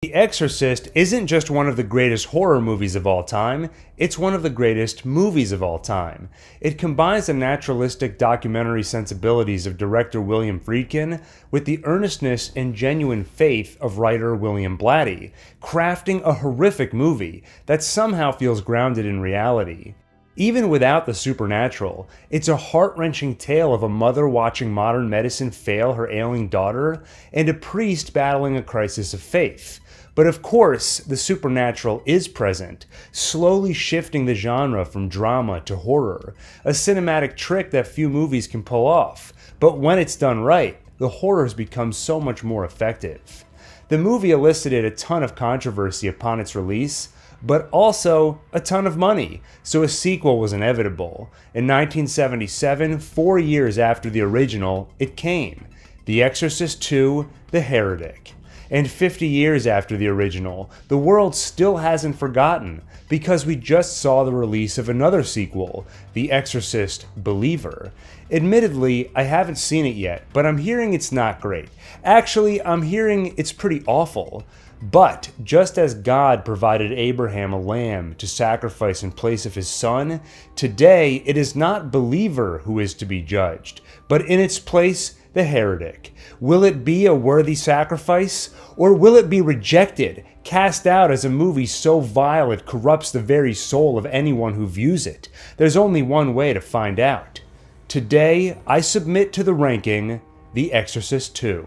The Exorcist isn't just one of the greatest horror movies of all time, it's one of the greatest movies of all time. It combines the naturalistic documentary sensibilities of director William Friedkin with the earnestness and genuine faith of writer William Blatty, crafting a horrific movie that somehow feels grounded in reality. Even without the supernatural, it's a heart-wrenching tale of a mother watching modern medicine fail her ailing daughter and a priest battling a crisis of faith. But of course, the supernatural is present, slowly shifting the genre from drama to horror, a cinematic trick that few movies can pull off. But when it's done right, the horrors become so much more effective. The movie elicited a ton of controversy upon its release, but also a ton of money, so a sequel was inevitable. In 1977, 4 years after the original, it came. The Exorcist II, The Heretic. And 50 years after the original, the world still hasn't forgotten, because we just saw the release of another sequel, The Exorcist Believer. Admittedly, I haven't seen it yet, but I'm hearing it's not great. Actually, I'm hearing it's pretty awful. But just as God provided Abraham a lamb to sacrifice in place of his son, today it is not believer who is to be judged, but in its place, the heretic. Will it be a worthy sacrifice, or will it be rejected, cast out as a movie so vile it corrupts the very soul of anyone who views it? There's only one way to find out. Today, I submit to the ranking, The Exorcist II.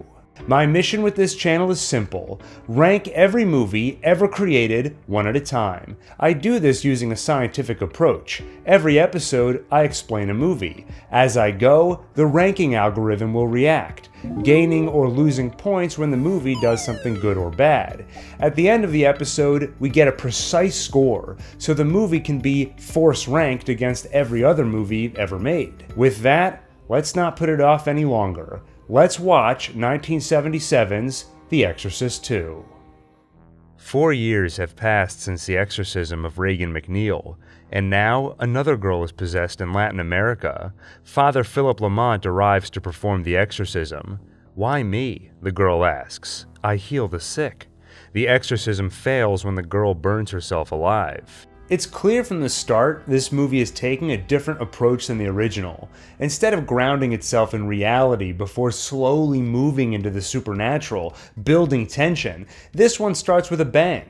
My mission with this channel is simple: rank every movie ever created one at a time. I do this using a scientific approach. Every episode, I explain a movie. As I go, the ranking algorithm will react, gaining or losing points when the movie does something good or bad. At the end of the episode, we get a precise score, so the movie can be force ranked against every other movie ever made. With that, let's not put it off any longer. Let's watch 1977's The Exorcist II. 4 years have passed since the exorcism of Regan McNeil, and now another girl is possessed in Latin America. Father Philip Lamont arrives to perform the exorcism. "Why me?" the girl asks. "I heal the sick." The exorcism fails when the girl burns herself alive. It's clear from the start this movie is taking a different approach than the original. Instead of grounding itself in reality before slowly moving into the supernatural, building tension, this one starts with a bang.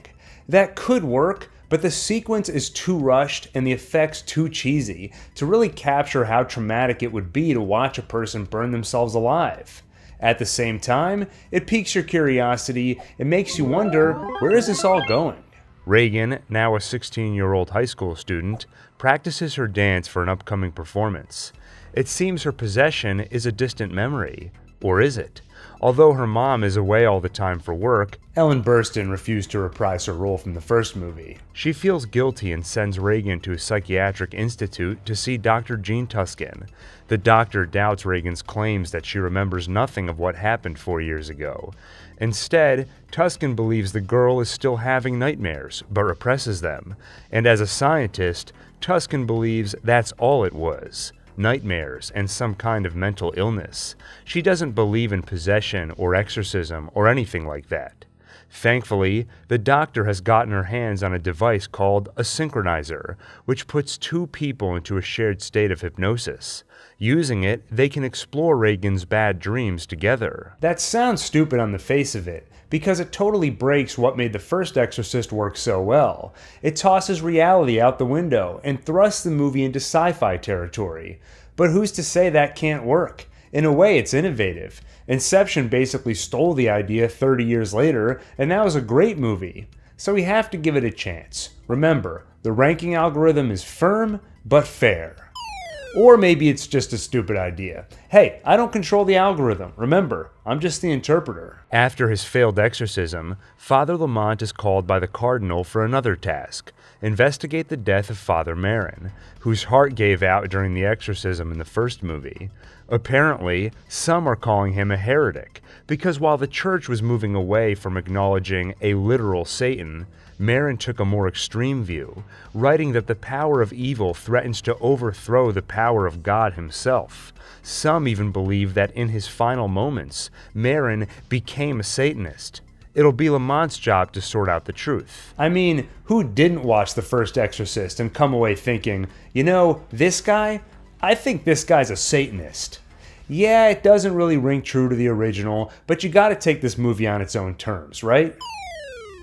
That could work, but the sequence is too rushed and the effects too cheesy to really capture how traumatic it would be to watch a person burn themselves alive. At the same time, it piques your curiosity and makes you wonder, where is this all going? Regan, now a 16-year-old high school student, practices her dance for an upcoming performance. It seems her possession is a distant memory. Or is it? Although her mom is away all the time for work, Ellen Burstyn refused to reprise her role from the first movie. She feels guilty and sends Regan to a psychiatric institute to see Dr. Gene Tuscan. The doctor doubts Regan's claims that she remembers nothing of what happened 4 years ago. Instead, Tuscan believes the girl is still having nightmares, but represses them. And as a scientist, Tuscan believes that's all it was. Nightmares and some kind of mental illness. She doesn't believe in possession or exorcism or anything like that. Thankfully, the doctor has gotten her hands on a device called a synchronizer, which puts two people into a shared state of hypnosis. Using it, they can explore Regan's bad dreams together. That sounds stupid on the face of it, because it totally breaks what made the first Exorcist work so well. It tosses reality out the window and thrusts the movie into sci-fi territory. But who's to say that can't work? In a way, it's innovative. Inception basically stole the idea 30 years later, and now is a great movie. So we have to give it a chance. Remember, the ranking algorithm is firm, but fair. Or maybe it's just a stupid idea. Hey, I don't control the algorithm. Remember, I'm just the interpreter. After his failed exorcism, Father Lamont is called by the cardinal for another task: investigate the death of Father Marin, whose heart gave out during the exorcism in the first movie. Apparently, some are calling him a heretic, because while the church was moving away from acknowledging a literal Satan, Marin took a more extreme view, writing that the power of evil threatens to overthrow the power of God himself. Some even believe that in his final moments, Marin became a Satanist. It'll be Lamont's job to sort out the truth. I mean, who didn't watch the first Exorcist and come away thinking, you know, this guy? I think this guy's a Satanist. Yeah, it doesn't really ring true to the original, but you gotta take this movie on its own terms, right?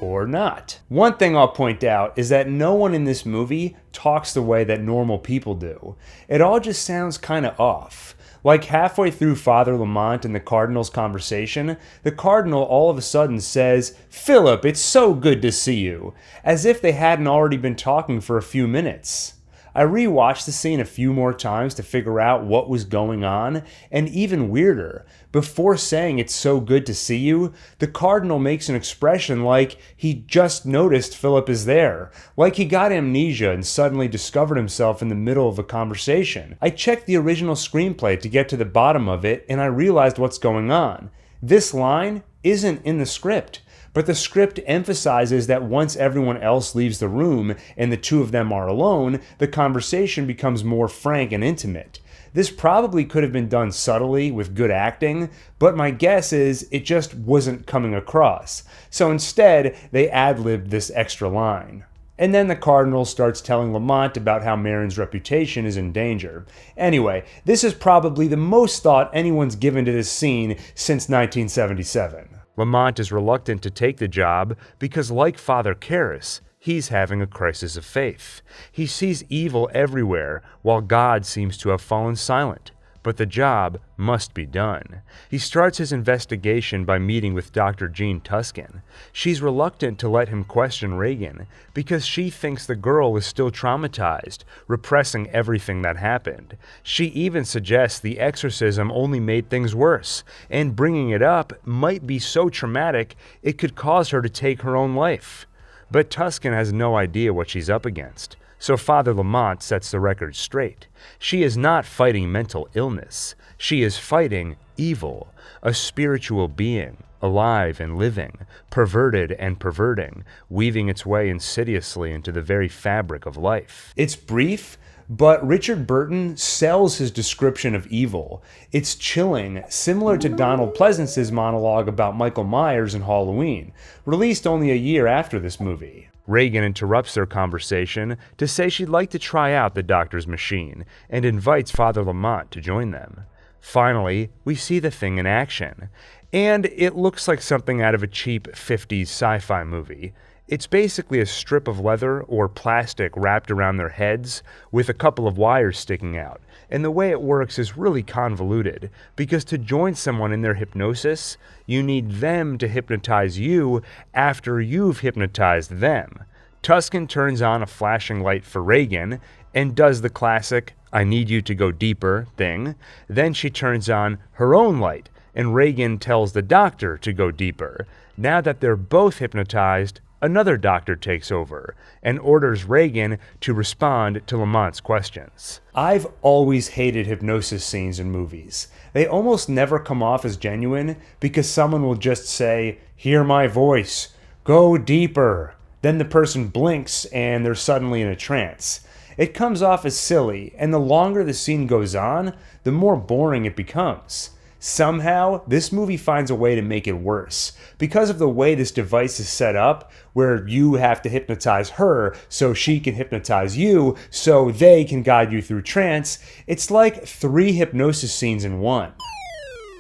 Or not. One thing I'll point out is that no one in this movie talks the way that normal people do. It all just sounds kinda off. Like halfway through Father Lamont and the Cardinal's conversation, the Cardinal all of a sudden says, "Philip, it's so good to see you," as if they hadn't already been talking for a few minutes. I rewatched the scene a few more times to figure out what was going on, and even weirder, before saying "it's so good to see you," the Cardinal makes an expression like he just noticed Philip is there, like he got amnesia and suddenly discovered himself in the middle of a conversation. I checked the original screenplay to get to the bottom of it, and I realized what's going on. This line isn't in the script. But the script emphasizes that once everyone else leaves the room and the two of them are alone, the conversation becomes more frank and intimate. This probably could have been done subtly with good acting, but my guess is it just wasn't coming across. So instead, they ad-libbed this extra line. And then the Cardinal starts telling Lamont about how Marin's reputation is in danger. Anyway, this is probably the most thought anyone's given to this scene since 1977. Lamont is reluctant to take the job because, like Father Karras, he's having a crisis of faith. He sees evil everywhere, while God seems to have fallen silent. But the job must be done. He starts his investigation by meeting with Dr. Jean Tuscan. She's reluctant to let him question Regan because she thinks the girl is still traumatized, repressing everything that happened. She even suggests the exorcism only made things worse, and bringing it up might be so traumatic it could cause her to take her own life. But Tuscan has no idea what she's up against. So Father Lamont sets the record straight. She is not fighting mental illness. She is fighting evil, a spiritual being, alive and living, perverted and perverting, weaving its way insidiously into the very fabric of life. It's brief, but Richard Burton sells his description of evil. It's chilling, similar to Donald Pleasance's monologue about Michael Myers in Halloween, released only a year after this movie. Regan interrupts their conversation to say she'd like to try out the doctor's machine and invites Father Lamont to join them. Finally, we see the thing in action, and it looks like something out of a cheap 50s sci-fi movie. It's basically a strip of leather or plastic wrapped around their heads with a couple of wires sticking out. And the way it works is really convoluted, because to join someone in their hypnosis, you need them to hypnotize you after you've hypnotized them. Tuscan turns on a flashing light for Regan and does the classic "I need you to go deeper" thing. Then she turns on her own light, and Regan tells the doctor to go deeper. Now that they're both hypnotized, another doctor takes over and orders Regan to respond to Lamont's questions. I've always hated hypnosis scenes in movies. They almost never come off as genuine because someone will just say, "Hear my voice, go deeper." Then the person blinks and they're suddenly in a trance. It comes off as silly, and the longer the scene goes on, the more boring it becomes. Somehow, this movie finds a way to make it worse. Because of the way this device is set up, where you have to hypnotize her so she can hypnotize you so they can guide you through trance, it's like 3 hypnosis scenes in one.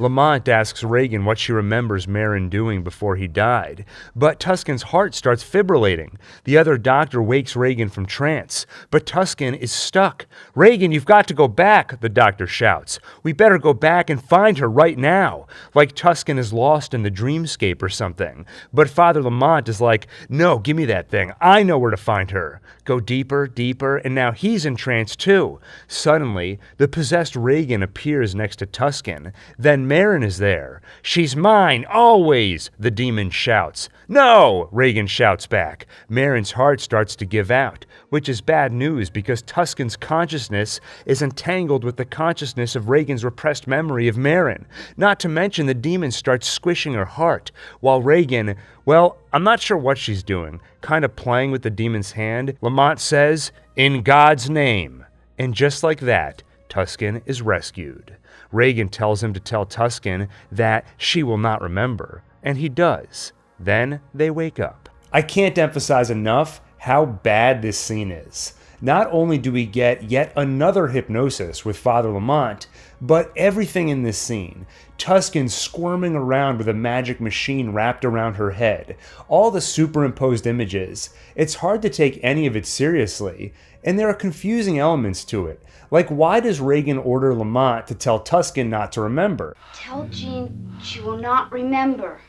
Lamont asks Regan what she remembers Marin doing before he died, but Tuscan's heart starts fibrillating. The other doctor wakes Regan from trance, but Tuscan is stuck. "Regan, you've got to go back," the doctor shouts. "We better go back and find her right now," like Tuscan is lost in the dreamscape or something. But Father Lamont is like, "No, give me that thing. I know where to find her." Go deeper, deeper, and now he's in trance too. Suddenly, the possessed Regan appears next to Tuscan. Then Marin is there. "She's mine, always," the demon shouts. "No," Regan shouts back. Marin's heart starts to give out, which is bad news because Tuscan's consciousness is entangled with the consciousness of Regan's repressed memory of Marin. Not to mention the demon starts squishing her heart, while Regan, well, I'm not sure what she's doing, kind of playing with the demon's hand. Lamont says, "In God's name." And just like that, Tuscan is rescued. Regan tells him to tell Tuscan that she will not remember, and he does. Then they wake up. I can't emphasize enough how bad this scene is. Not only do we get yet another hypnosis with Father Lamont, but everything in this scene. Tuscan squirming around with a magic machine wrapped around her head, all the superimposed images. It's hard to take any of it seriously, and there are confusing elements to it. Like, why does Regan order Lamont to tell Tuscan not to remember? Tell Jean she will not remember.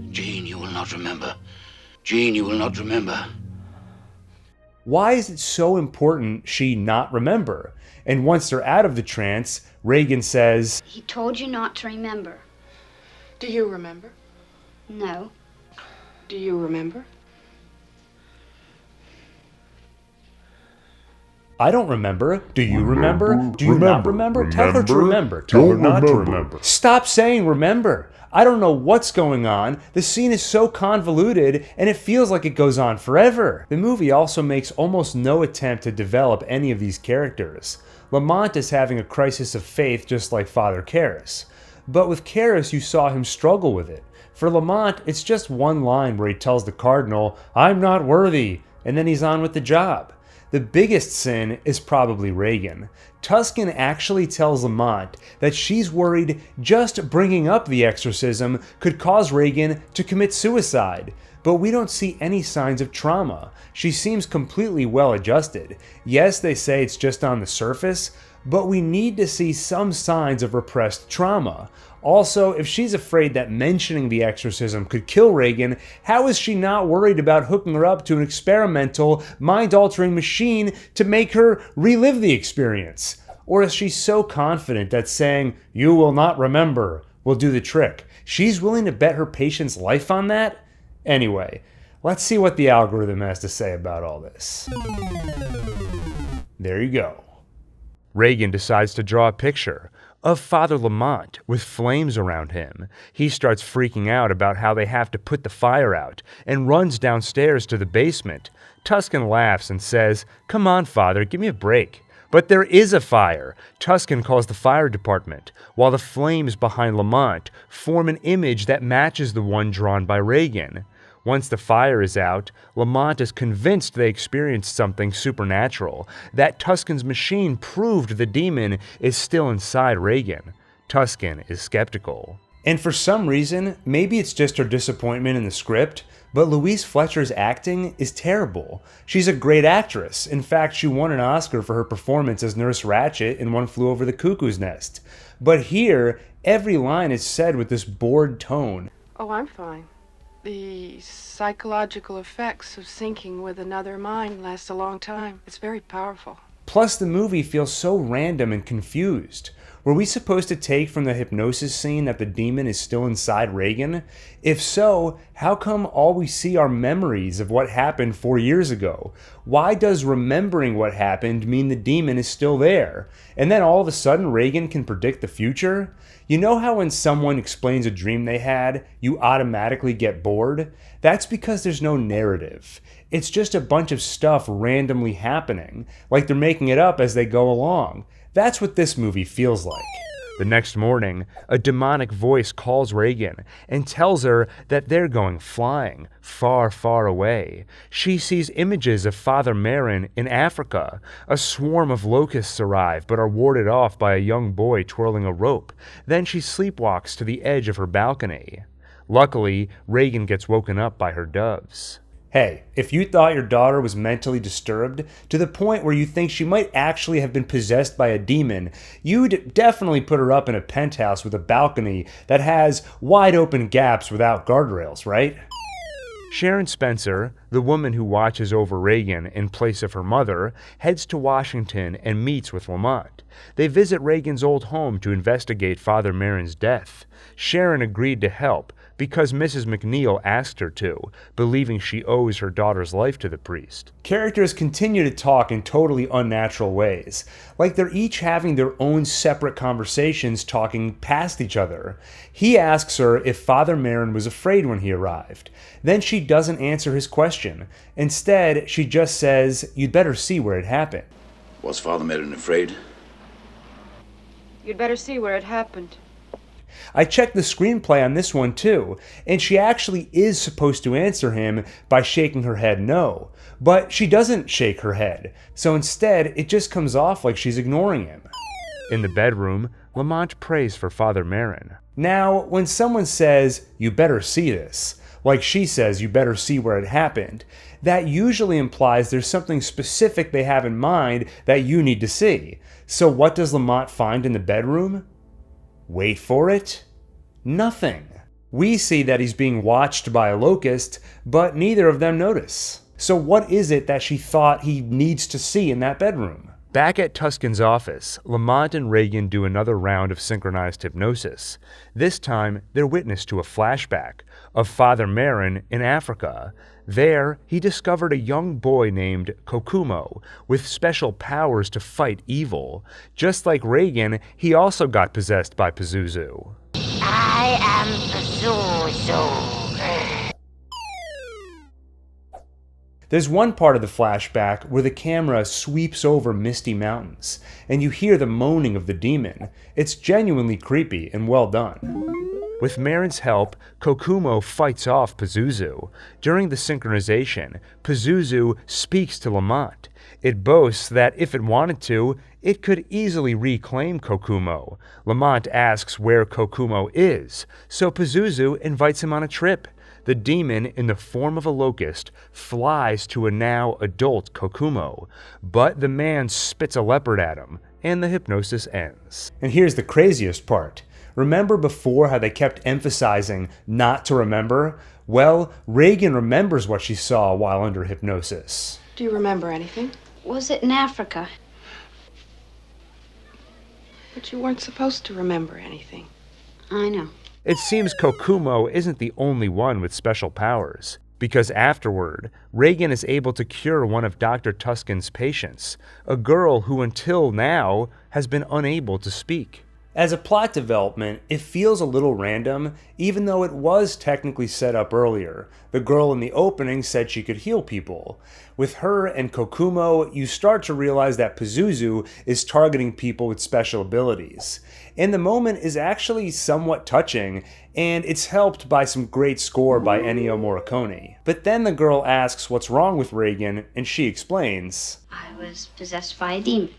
Jean, you will not remember. Jean, you will not remember. Why is it so important she not remember? And once they're out of the trance, Regan says, He told you not to remember. Do you remember? No. Do you remember? I don't remember. Do you remember? Do you not remember? Tell her to remember. Tell her not to remember. Stop saying remember. I don't know what's going on. The scene is so convoluted, and it feels like it goes on forever. The movie also makes almost no attempt to develop any of these characters. Lamont is having a crisis of faith just like Father Karras. But with Karras, you saw him struggle with it. For Lamont, it's just one line where he tells the Cardinal, "I'm not worthy," and then he's on with the job. The biggest sin is probably Regan. Tuscan actually tells Lamont that she's worried just bringing up the exorcism could cause Regan to commit suicide. But we don't see any signs of trauma. She seems completely well adjusted. Yes, they say it's just on the surface, but we need to see some signs of repressed trauma. Also, if she's afraid that mentioning the exorcism could kill Regan, how is she not worried about hooking her up to an experimental, mind-altering machine to make her relive the experience? Or is she so confident that saying, "You will not remember," will do the trick? She's willing to bet her patient's life on that? Anyway, let's see what the algorithm has to say about all this. There you go. Regan decides to draw a picture of Father Lamont with flames around him. He starts freaking out about how they have to put the fire out and runs downstairs to the basement. Tuscan laughs and says, "Come on, Father, give me a break." But there is a fire. Tuscan calls the fire department, while the flames behind Lamont form an image that matches the one drawn by Regan. Once the fire is out, Lamont is convinced they experienced something supernatural, that Tuscan's machine proved the demon is still inside Regan. Tuscan is skeptical. And for some reason, maybe it's just her disappointment in the script, but Louise Fletcher's acting is terrible. She's a great actress. In fact, she won an Oscar for her performance as Nurse Ratched in One Flew Over the Cuckoo's Nest. But here, every line is said with this bored tone. Oh, I'm fine. The psychological effects of syncing with another mind last a long time. It's very powerful. Plus, the movie feels so random and confused. Were we supposed to take from the hypnosis scene that the demon is still inside Regan? If so, how come all we see are memories of what happened 4 years ago? Why does remembering what happened mean the demon is still there? And then all of a sudden Regan can predict the future? You know how when someone explains a dream they had, you automatically get bored? That's because there's no narrative. It's just a bunch of stuff randomly happening, like they're making it up as they go along. That's what this movie feels like. The next morning, a demonic voice calls Regan and tells her that they're going flying, far, far away. She sees images of Father Merrin in Africa. A swarm of locusts arrive but are warded off by a young boy twirling a rope. Then she sleepwalks to the edge of her balcony. Luckily, Regan gets woken up by her doves. Hey, if you thought your daughter was mentally disturbed to the point where you think she might actually have been possessed by a demon, you'd definitely put her up in a penthouse with a balcony that has wide open gaps without guardrails, right? Sharon Spencer, the woman who watches over Regan in place of her mother, heads to Washington and meets with Lamont. They visit Regan's old home to investigate Father Merrin's death. Sharon agreed to help because Mrs. McNeil asked her to, believing she owes her daughter's life to the priest. Characters continue to talk in totally unnatural ways, like they're each having their own separate conversations talking past each other. He asks her if Father Merrin was afraid when he arrived. Then she doesn't answer his question. Instead, she just says, "You'd better see where it happened." Was Father Merrin afraid? You'd better see where it happened. I checked the screenplay on this one too, and she actually is supposed to answer him by shaking her head no, but she doesn't shake her head, so instead it just comes off like she's ignoring him. In the bedroom, Lamont prays for Father Merrin. Now, when someone says, "You better see this," like she says, "You better see where it happened," that usually implies there's something specific they have in mind that you need to see. So what does Lamont find in the bedroom? Wait for it. Nothing. We see that he's being watched by a locust, but neither of them notice. So what is it that she thought he needs to see in that bedroom? Back at Tuscan's office, Lamont and Reagan do another round of synchronized hypnosis. This time, they're witness to a flashback of Father Merrin in Africa. There, he discovered a young boy named Kokumo with special powers to fight evil. Just like Reagan, he also got possessed by Pazuzu. I am Pazuzu. There's one part of the flashback where the camera sweeps over misty mountains, and you hear the moaning of the demon. It's genuinely creepy and well done. With Merrin's help, Kokumo fights off Pazuzu. During the synchronization, Pazuzu speaks to Lamont. It boasts that if it wanted to, it could easily reclaim Kokumo. Lamont asks where Kokumo is, so Pazuzu invites him on a trip. The demon, in the form of a locust, flies to a now adult Kokumo, but the man spits a leopard at him, and the hypnosis ends. And here's the craziest part. Remember before how they kept emphasizing not to remember? Well, Reagan remembers what she saw while under hypnosis. Do you remember anything? Was it in Africa? But you weren't supposed to remember anything. I know. It seems Kokumo isn't the only one with special powers, because afterward, Reagan is able to cure one of Dr. Tuscan's patients, a girl who until now has been unable to speak. As a plot development, it feels a little random, even though it was technically set up earlier. The girl in the opening said she could heal people. With her and Kokumo, you start to realize that Pazuzu is targeting people with special abilities. And the moment is actually somewhat touching, and it's helped by some great score by Ennio Morricone. But then the girl asks what's wrong with Reagan, and she explains, I was possessed by a demon.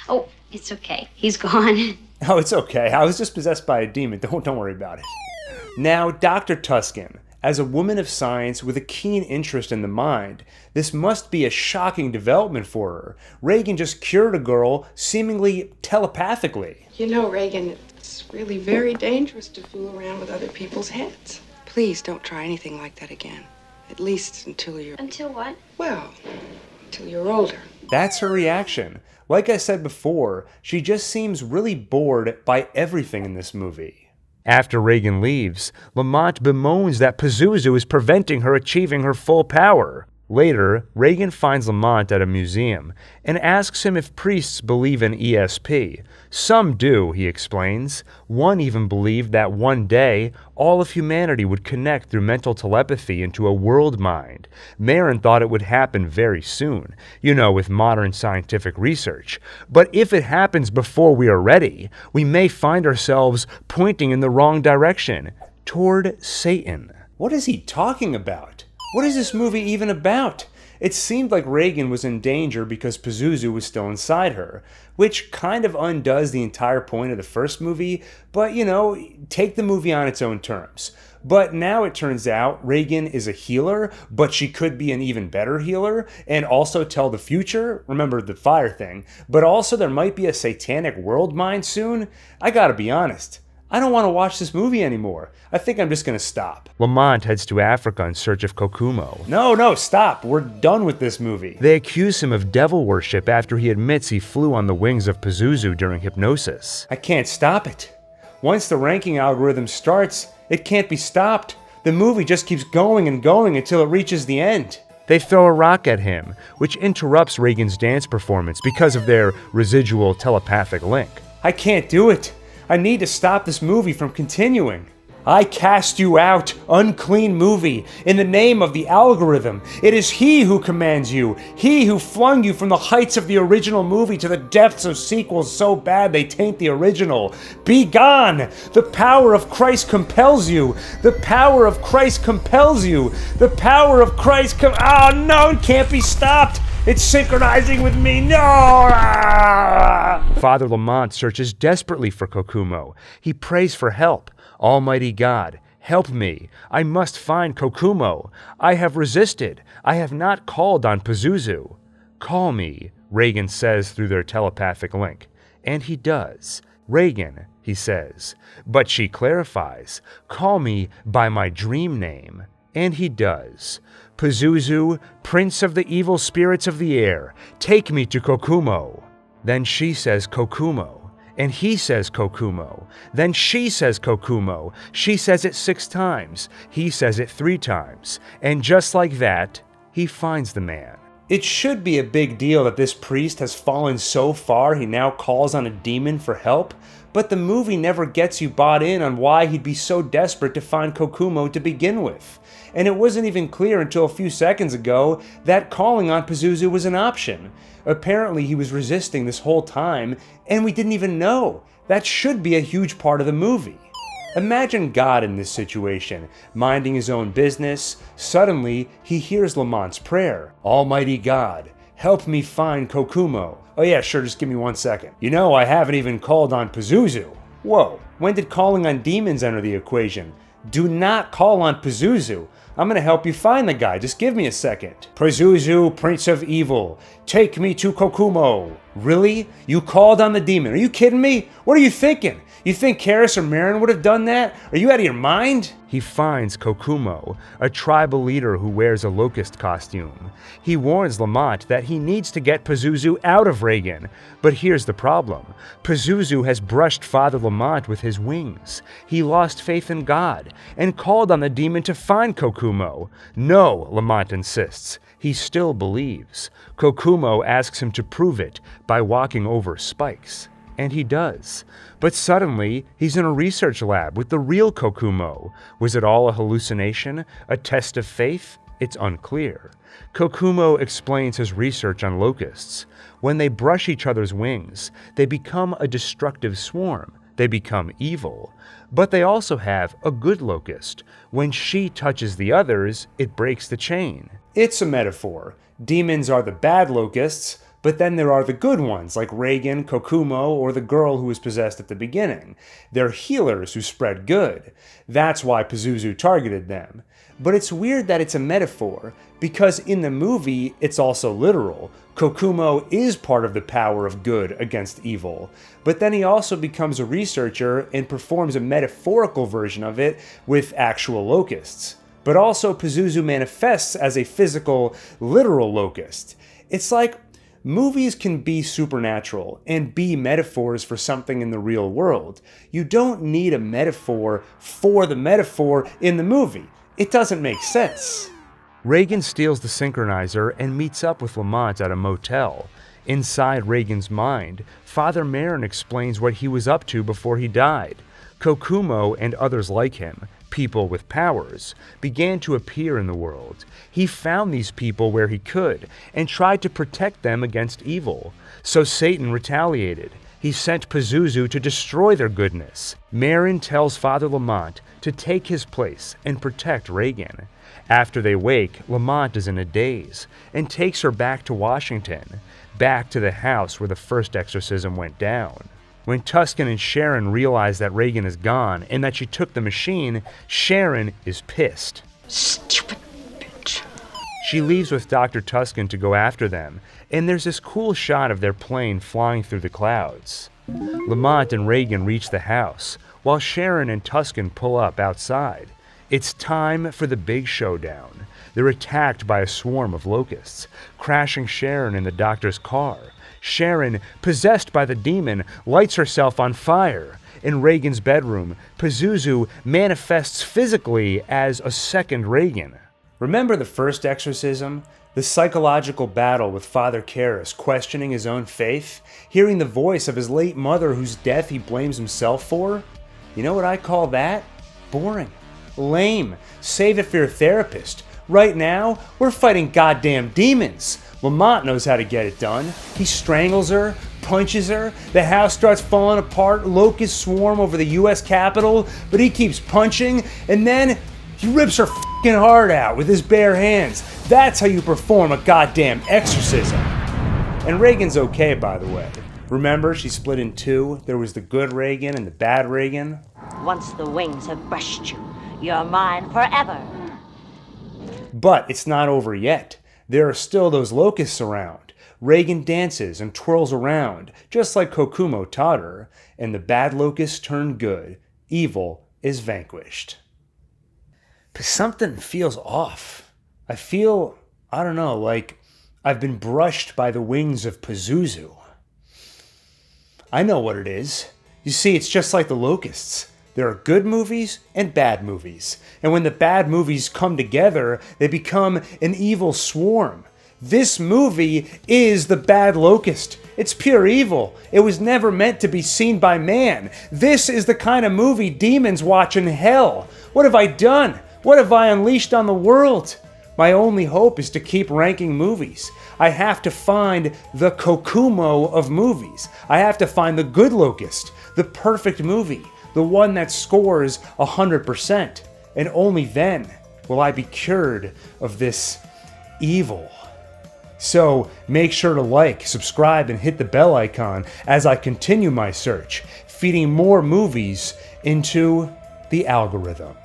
Oh, it's okay. He's gone. "Oh, it's okay. I was just possessed by a demon. Don't worry about it." Now, Dr. Tuscan, as a woman of science with a keen interest in the mind, this must be a shocking development for her. Reagan just cured a girl seemingly telepathically. You know, Reagan, it's really very dangerous to fool around with other people's heads. Please don't try anything like that again. At least until you're... Until what? Well, until you're older. That's her reaction. Like I said before, she just seems really bored by everything in this movie. After Reagan leaves, Lamont bemoans that Pazuzu is preventing her achieving her full power. Later, Reagan finds Lamont at a museum and asks him if priests believe in ESP. Some do, he explains. One even believed that one day, all of humanity would connect through mental telepathy into a world mind. Merrin thought it would happen very soon, with modern scientific research. But if it happens before we are ready, we may find ourselves pointing in the wrong direction, toward Satan. What is he talking about? What is this movie even about? It seemed like Reagan was in danger because Pazuzu was still inside her, which kind of undoes the entire point of the first movie, but take the movie on its own terms. But now it turns out Reagan is a healer, but she could be an even better healer and also tell the future. Remember the fire thing. But also there might be a satanic world mind soon. I gotta be honest. I don't want to watch this movie anymore. I think I'm just going to stop. Lamont heads to Africa in search of Kokumo. No, stop. We're done with this movie. They accuse him of devil worship after he admits he flew on the wings of Pazuzu during hypnosis. I can't stop it. Once the ranking algorithm starts, it can't be stopped. The movie just keeps going and going until it reaches the end. They throw a rock at him, which interrupts Reagan's dance performance because of their residual telepathic link. I can't do it. I need to stop this movie from continuing. I cast you out, unclean movie, in the name of the algorithm. It is he who commands you, he who flung you from the heights of the original movie to the depths of sequels so bad they taint the original. Be gone! The power of Christ compels you. The power of Christ compels you. The power of Christ oh no, it can't be stopped! It's synchronizing with me. No! Father Lamont searches desperately for Kokumo. He prays for help. Almighty God, help me. I must find Kokumo. I have resisted. I have not called on Pazuzu. Call me, Reagan says through their telepathic link. And he does. Reagan, he says. But she clarifies. Call me by my dream name. And he does. Pazuzu, prince of the evil spirits of the air, take me to Kokumo. Then she says Kokumo. And he says Kokumo. Then she says Kokumo. She says it 6 times. He says it 3 times. And just like that, he finds the man. It should be a big deal that this priest has fallen so far he now calls on a demon for help, but the movie never gets you bought in on why he'd be so desperate to find Kokumo to begin with. And it wasn't even clear until a few seconds ago that calling on Pazuzu was an option. Apparently he was resisting this whole time, and we didn't even know. That should be a huge part of the movie. Imagine God in this situation, minding his own business. Suddenly, he hears Lamont's prayer. Almighty God, help me find Kokumo. Oh yeah, sure, just give me 1 second. You know, I haven't even called on Pazuzu. Whoa, when did calling on demons enter the equation? Do not call on Pazuzu. I'm gonna help you find the guy, just give me a second. Pazuzu, Prince of Evil, take me to Kokumo. Really? You called on the demon? Are you kidding me? What are you thinking? You think Karis or Marin would have done that? Are you out of your mind? He finds Kokumo, a tribal leader who wears a locust costume. He warns Lamont that he needs to get Pazuzu out of Reagan. But here's the problem. Pazuzu has brushed Father Lamont with his wings. He lost faith in God and called on the demon to find Kokumo. No, Lamont insists. He still believes. Kokumo asks him to prove it by walking over spikes. And he does. But suddenly, he's in a research lab with the real Kokumo. Was it all a hallucination? A test of faith? It's unclear. Kokumo explains his research on locusts. When they brush each other's wings, they become a destructive swarm. They become evil. But they also have a good locust. When she touches the others, it breaks the chain. It's a metaphor. Demons are the bad locusts, but then there are the good ones, like Reagan, Kokumo, or the girl who was possessed at the beginning. They're healers who spread good. That's why Pazuzu targeted them. But it's weird that it's a metaphor, because in the movie, it's also literal. Kokumo is part of the power of good against evil. But then he also becomes a researcher and performs a metaphorical version of it with actual locusts. But also Pazuzu manifests as a physical, literal locust. It's like movies can be supernatural and be metaphors for something in the real world. You don't need a metaphor for the metaphor in the movie. It doesn't make sense. Reagan steals the synchronizer and meets up with Lamont at a motel. Inside Reagan's mind, Father Marin explains what he was up to before he died. Kokumo and others like him, people with powers, began to appear in the world. He found these people where he could and tried to protect them against evil. So Satan retaliated. He sent Pazuzu to destroy their goodness. Marin tells Father Lamont to take his place and protect Reagan. After they wake, Lamont is in a daze and takes her back to Washington, back to the house where the first exorcism went down. When Tuscan and Sharon realize that Reagan is gone and that she took the machine, Sharon is pissed. Stupid bitch. She leaves with Dr. Tuscan to go after them, and there's this cool shot of their plane flying through the clouds. Lamont and Reagan reach the house, while Sharon and Tuscan pull up outside. It's time for the big showdown. They're attacked by a swarm of locusts, crashing Sharon in the doctor's car. Sharon, possessed by the demon, lights herself on fire. In Reagan's bedroom, Pazuzu manifests physically as a second Reagan. Remember the first exorcism? The psychological battle with Father Karras questioning his own faith? Hearing the voice of his late mother whose death he blames himself for? You know what I call that? boring, lame. Save it for your therapist. Right now, we're fighting goddamn demons. Lamont knows how to get it done. He strangles her, punches her, the house starts falling apart, locusts swarm over the US Capitol, but he keeps punching, and then he rips her fucking heart out with his bare hands. That's how you perform a goddamn exorcism. And Reagan's okay, by the way. Remember, she split in two. There was the good Reagan and the bad Reagan. Once the wings have brushed you, you're mine forever. But it's not over yet. There are still those locusts around. Reagan dances and twirls around, just like Kokumo taught her, and the bad locusts turn good. Evil is vanquished. But something feels off. I feel, I don't know, like I've been brushed by the wings of Pazuzu. I know what it is. You see, it's just like the locusts. There are good movies and bad movies. And when the bad movies come together, they become an evil swarm. This movie is the bad locust. It's pure evil. It was never meant to be seen by man. This is the kind of movie demons watch in hell. What have I done? What have I unleashed on the world? My only hope is to keep ranking movies. I have to find the Kokumo of movies. I have to find the good locust, the perfect movie, the one that scores 100%. And only then will I be cured of this evil. So make sure to like, subscribe, and hit the bell icon as I continue my search, feeding more movies into the algorithm.